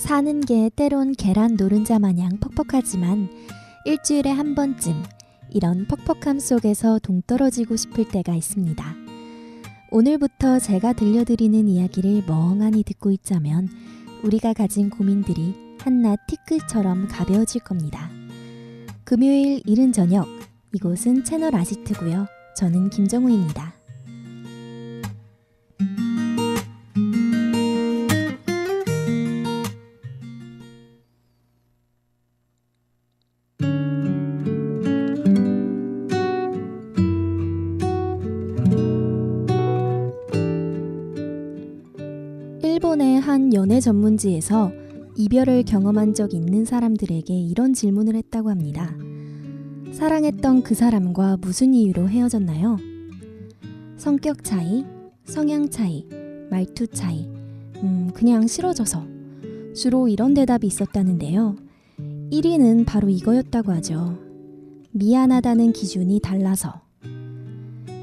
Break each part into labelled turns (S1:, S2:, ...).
S1: 사는 게 때론 계란 노른자 마냥 퍽퍽하지만 일주일에 한 번쯤 이런 퍽퍽함 속에서 동떨어지고 싶을 때가 있습니다. 오늘부터 제가 들려드리는 이야기를 멍하니 듣고 있자면 우리가 가진 고민들이 한낱 티끌처럼 가벼워질 겁니다. 금요일 이른 저녁, 이곳은 채널 아지트고요. 저는 김정우입니다. 일본의 한 연애 전문지에서 이별을 경험한 적 있는 사람들에게 이런 질문을 했다고 합니다. 사랑했던 그 사람과 무슨 이유로 헤어졌나요? 성격 차이, 성향 차이, 말투 차이, 그냥 싫어져서. 주로 이런 대답이 있었다는데요. 1위는 바로 이거였다고 하죠. 미안하다는 기준이 달라서.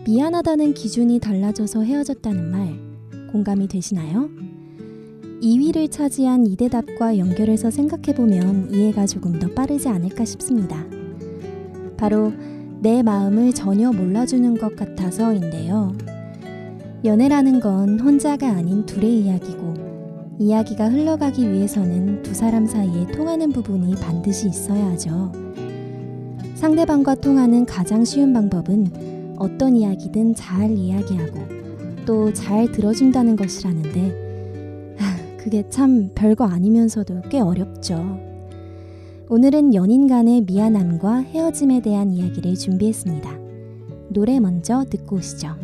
S1: 미안하다는 기준이 달라져서 헤어졌다는 말, 공감이 되시나요? 2위를 차지한 이 대답과 연결해서 생각해보면 이해가 조금 더 빠르지 않을까 싶습니다. 바로 내 마음을 전혀 몰라주는 것 같아서인데요. 연애라는 건 혼자가 아닌 둘의 이야기고, 이야기가 흘러가기 위해서는 두 사람 사이에 통하는 부분이 반드시 있어야 하죠. 상대방과 통하는 가장 쉬운 방법은 어떤 이야기든 잘 이야기하고 또 잘 들어준다는 것이라는데, 그게 참 별거 아니면서도 꽤 어렵죠. 오늘은 연인 간의 미안함과 헤어짐에 대한 이야기를 준비했습니다. 노래 먼저 듣고 오시죠.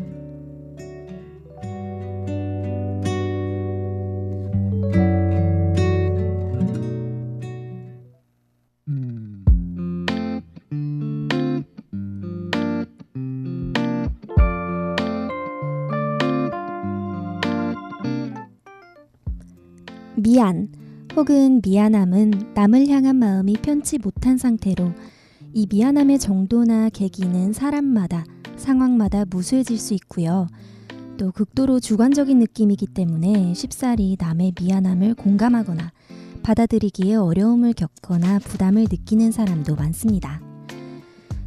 S1: 미안 혹은 미안함은 남을 향한 마음이 편치 못한 상태로 이 미안함의 정도나 계기는 사람마다 상황마다 무수해질 수 있고요. 또 극도로 주관적인 느낌이기 때문에 쉽사리 남의 미안함을 공감하거나 받아들이기에 어려움을 겪거나 부담을 느끼는 사람도 많습니다.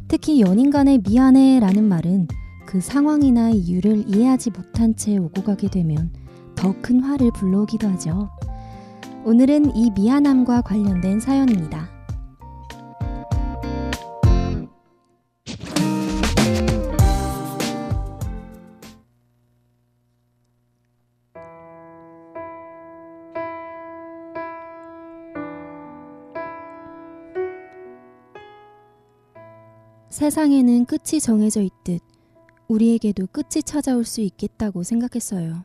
S1: 특히 연인 간의 미안해 라는 말은 그 상황이나 이유를 이해하지 못한 채 오고 가게 되면 더 큰 화를 불러오기도 하죠. 오늘은 이 미안함과 관련된 사연입니다. 세상에는 끝이 정해져 있듯 우리에게도 끝이 찾아올 수 있겠다고 생각했어요.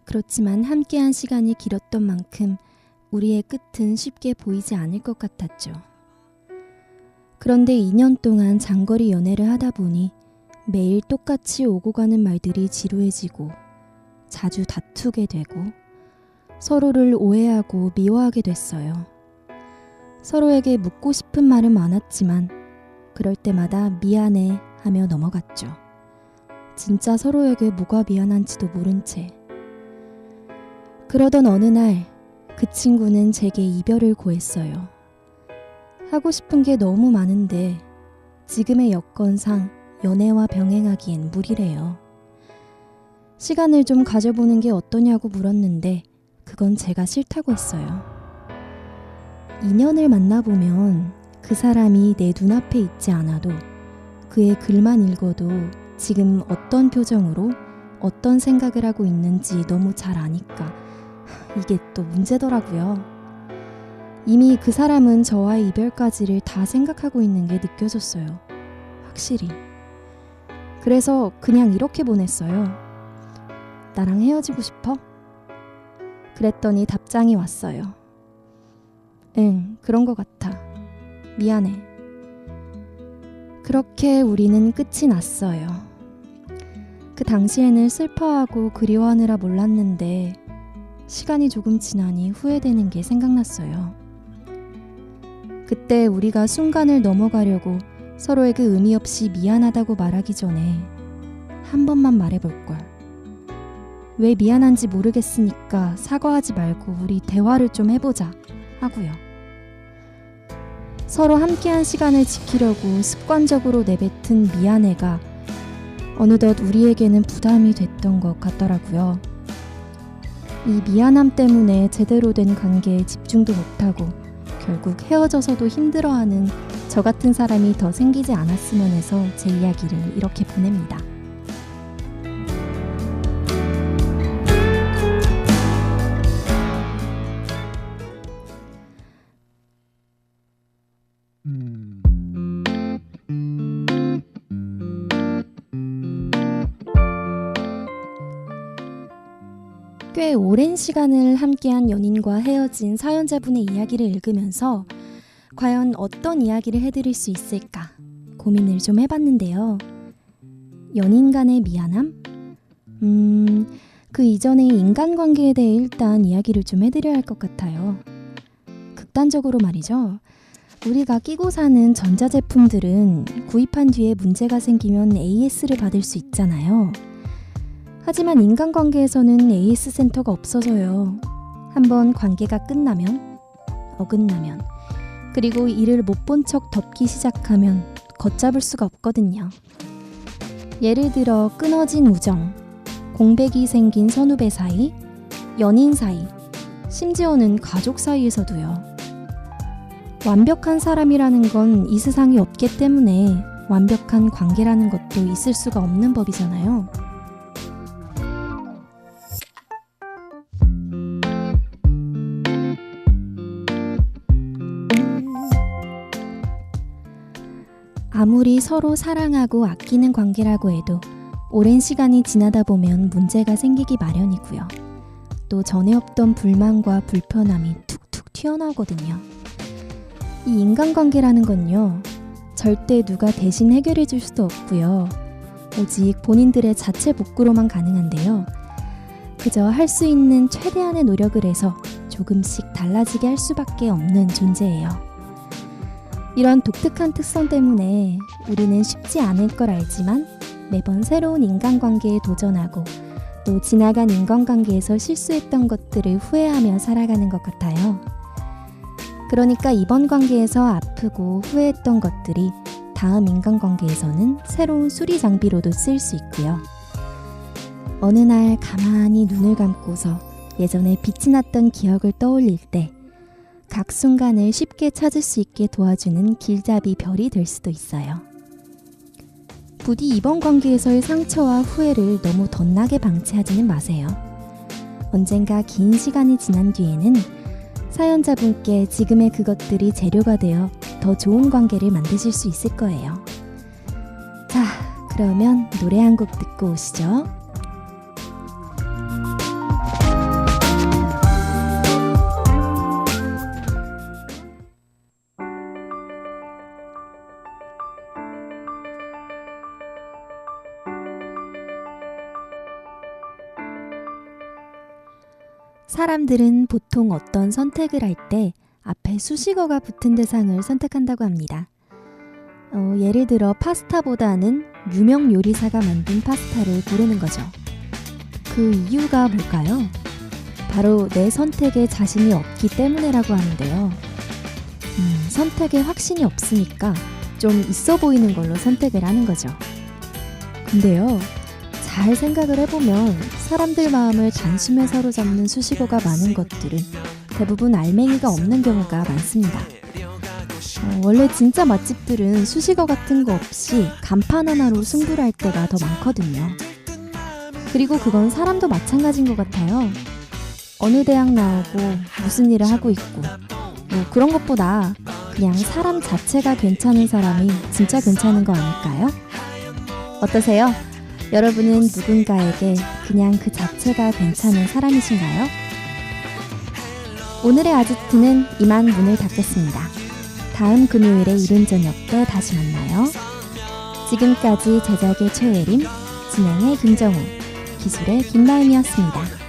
S1: 그렇지만 함께한 시간이 길었던 만큼 우리의 끝은 쉽게 보이지 않을 것 같았죠. 그런데 2년 동안 장거리 연애를 하다 보니 매일 똑같이 오고 가는 말들이 지루해지고 자주 다투게 되고 서로를 오해하고 미워하게 됐어요. 서로에게 묻고 싶은 말은 많았지만 그럴 때마다 미안해 하며 넘어갔죠. 진짜 서로에게 뭐가 미안한지도 모른 채. 그러던 어느 날 그 친구는 제게 이별을 고했어요. 하고 싶은 게 너무 많은데 지금의 여건상 연애와 병행하기엔 무리래요. 시간을 좀 가져보는 게 어떠냐고 물었는데 그건 제가 싫다고 했어요. 인연을 만나보면 그 사람이 내 눈앞에 있지 않아도 그의 글만 읽어도 지금 어떤 표정으로 어떤 생각을 하고 있는지 너무 잘 아니까 이게 또 문제더라고요. 이미 그 사람은 저와의 이별까지를 다 생각하고 있는 게 느껴졌어요. 확실히. 그래서 그냥 이렇게 보냈어요. 나랑 헤어지고 싶어? 그랬더니 답장이 왔어요. 응, 그런 것 같아. 미안해. 그렇게 우리는 끝이 났어요. 그 당시에는 슬퍼하고 그리워하느라 몰랐는데 시간이 조금 지나니 후회되는 게 생각났어요. 그때 우리가 순간을 넘어가려고 서로에게 의미 없이 미안하다고 말하기 전에 한 번만 말해볼걸. 왜 미안한지 모르겠으니까 사과하지 말고 우리 대화를 좀 해보자 하고요. 서로 함께한 시간을 지키려고 습관적으로 내뱉은 미안해가 어느덧 우리에게는 부담이 됐던 것 같더라고요. 이 미안함 때문에 제대로 된 관계에 집중도 못하고 결국 헤어져서도 힘들어하는 저 같은 사람이 더 생기지 않았으면 해서 제 이야기를 이렇게 보냅니다. 꽤 오랜 시간을 함께한 연인과 헤어진 사연자분의 이야기를 읽으면서 과연 어떤 이야기를 해드릴 수 있을까 고민을 좀 해봤는데요. 연인 간의 미안함? 그 이전에 인간관계에 대해 일단 이야기를 좀 해드려야 할 것 같아요. 극단적으로 말이죠. 우리가 끼고 사는 전자제품들은 구입한 뒤에 문제가 생기면 AS를 받을 수 있잖아요. 하지만 인간관계에서는 AS 센터가 없어서요. 한번 관계가 끝나면, 어긋나면, 그리고 이를 못 본 척 덮기 시작하면 걷잡을 수가 없거든요. 예를 들어 끊어진 우정, 공백이 생긴 선후배 사이, 연인 사이, 심지어는 가족 사이에서도요. 완벽한 사람이라는 건 이 세상에 없기 때문에 완벽한 관계라는 것도 있을 수가 없는 법이잖아요. 아무리 서로 사랑하고 아끼는 관계라고 해도 오랜 시간이 지나다 보면 문제가 생기기 마련이고요. 또 전에 없던 불만과 불편함이 툭툭 튀어나오거든요. 이 인간관계라는 건요, 절대 누가 대신 해결해 줄 수도 없고요. 오직 본인들의 자체 복구로만 가능한데요. 그저 할 수 있는 최대한의 노력을 해서 조금씩 달라지게 할 수밖에 없는 존재예요. 이런 독특한 특성 때문에 우리는 쉽지 않을 걸 알지만 매번 새로운 인간관계에 도전하고 또 지나간 인간관계에서 실수했던 것들을 후회하며 살아가는 것 같아요. 그러니까 이번 관계에서 아프고 후회했던 것들이 다음 인간관계에서는 새로운 수리 장비로도 쓰일 수 있고요. 어느 날 가만히 눈을 감고서 예전에 빛이 났던 기억을 떠올릴 때 각 순간을 쉽게 찾을 수 있게 도와주는 길잡이 별이 될 수도 있어요. 부디 이번 관계에서의 상처와 후회를 너무 덧나게 방치하지는 마세요. 언젠가 긴 시간이 지난 뒤에는 사연자분께 지금의 그것들이 재료가 되어 더 좋은 관계를 만드실 수 있을 거예요. 자, 그러면 노래 한 곡 듣고 오시죠. 사람들은 보통 어떤 선택을 할 때 앞에 수식어가 붙은 대상을 선택한다고 합니다. 예를 들어 파스타보다는 유명 요리사가 만든 파스타를 고르는 거죠. 그 이유가 뭘까요? 바로 내 선택에 자신이 없기 때문이라고 하는데요. 선택에 확신이 없으니까 좀 있어 보이는 걸로 선택을 하는 거죠. 근데요, 잘 생각을 해보면 사람들 마음을 단숨에 사로잡는 수식어가 많은 것들은 대부분 알맹이가 없는 경우가 많습니다. 원래 진짜 맛집들은 수식어 같은 거 없이 간판 하나로 승부를 할 때가 더 많거든요. 그리고 그건 사람도 마찬가지인 것 같아요. 어느 대학 나오고 무슨 일을 하고 있고 뭐 그런 것보다 그냥 사람 자체가 괜찮은 사람이 진짜 괜찮은 거 아닐까요? 어떠세요? 여러분은 누군가에게 그냥 그 자체가 괜찮은 사람이신가요? 오늘의 아지트는 이만 문을 닫겠습니다. 다음 금요일에 이른 저녁 때 다시 만나요. 지금까지 제작의 최예림, 진행의 김정우, 기술의 김나임이었습니다.